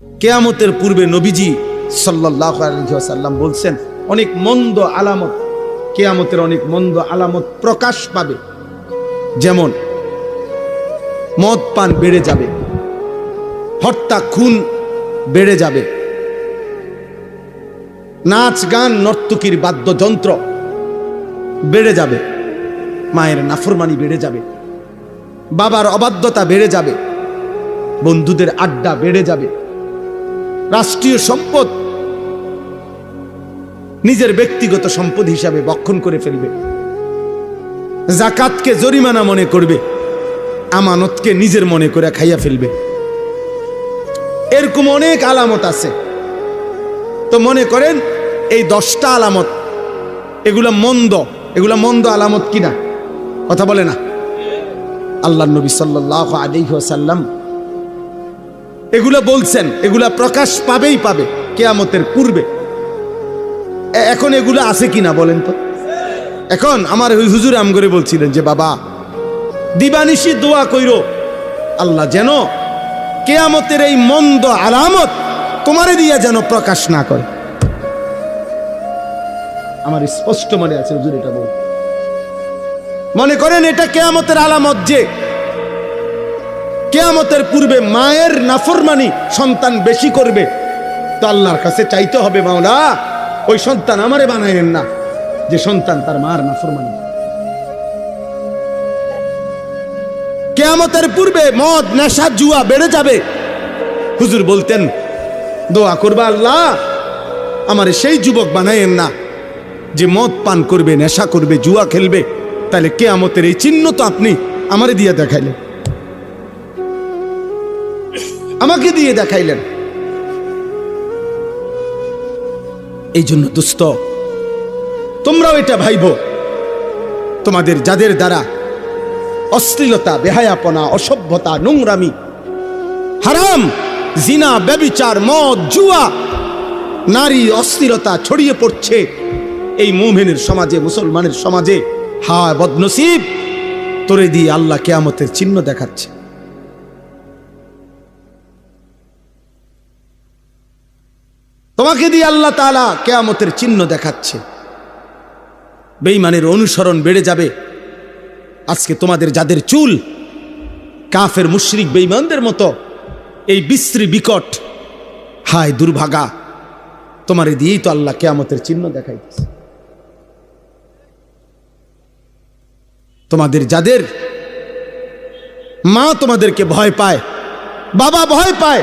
কিয়ামতের পূর্বে নবীজি সাল্লাল্লাহু আলাইহি ওয়াসাল্লাম বলছেন অনেক মন্দ আলামত, কিয়ামতের অনেক মন্দ আলামত প্রকাশ পাবে। যেমন মদ পান বেড়ে যাবে, হত্যা খুন বেড়ে যাবে, নাচ গান নর্তকীর বাদ্যযন্ত্র বেড়ে যাবে, মায়ের নাফরমানি বেড়ে যাবে, বাবার অবাধ্যতা বেড়ে যাবে, বন্ধুদের আড্ডা বেড়ে যাবে, রাষ্ট্রীয় সম্পদ নিজের ব্যক্তিগত সম্পদ হিসাবে ভক্ষণ করে ফেলবে, যাকাতকে জরিমানা মনে করবে, আমানতকে নিজের মনে করে খাইয়া ফেলবে। এরকম অনেক আলামত আছে। তো মনে করেন এই 10টা আলামত, এগুলা মন্দ আলামত কিনা? কথা বলে না। আল্লাহর নবী সাল্লাল্লাহু আলাইহি ওয়াসাল্লাম এগুলা বলছেন, এগুলা প্রকাশ পাবেই পাবে কিয়ামতের পূর্বে। এখন এগুলা আছে কিনা বলেন তো? এখন আমার ওই হুজুর আম করে বলছিলেন যে বাবা দিবানিশি দোয়া কইরো আল্লাহ যেন কিয়ামতের এই মন্দ আলামত তোমারে দিয়া যেন প্রকাশ না করে। আমার স্পষ্ট মনে আছে হুজুর এটা বল। মনে করেন এটা কিয়ামতের আলামত যে কিয়ামতের পূর্বে মায়ের নাফরমানি সন্তান বেশি করবে, তো আল্লাহর কাছে চাইতে হবে মাওলা ওই সন্তান আমারে বানায়েন না যে সন্তান তার মার নাফরমানি। কিয়ামতের পূর্বে মদ নেশা জুয়া বেড়ে যাবে। হুজুর বলতেন দোয়া করবা আল্লাহ আমারে সেই যুবক বানায়েন না যে মদ পান করবে, নেশা করবে, জুয়া খেলবে। তাহলে কিয়ামতের এই চিহ্ন তো আপনি আমারে দিয়ে দেখাইলেন, আমাকে দিয়ে দেখাইলেন। এই জন্য দোস্ত তোমরাও এটা ভাইবো, তোমাদের যাদের দ্বারা অশ্লীলতা, বেহায়াপনা, অসভ্যতা, নোংরামি, হারাম, জিনা, ব্যভিচার, মদ, জুয়া, নারী অশ্লীলতা ছড়িয়ে পড়ছে এই মুমিনের সমাজে, মুসলমানের সমাজে, হায় বদনসিব তোরে দিয়ে আল্লাহ কিয়ামতের চিহ্ন দেখাচ্ছে। তোমাকে দিয়ে আল্লাহ তাআলা কিয়ামতের চিহ্ন দেখাচ্ছে। বেঈমানের অনুসরণ বেড়ে যাবে। আজকে তোমাদের যাদের চুল কাফের মুশরিক বেঈমানদের মতো এই বিশ্রী বিকট, হায় দুর্ভাগা, তোমারে দিয়েই তো আল্লাহ কিয়ামতের চিহ্ন দেখাইতেছে। তোমাদের যাদের মা তোমাদেরকে ভয় পায়, বাবা ভয় পায়,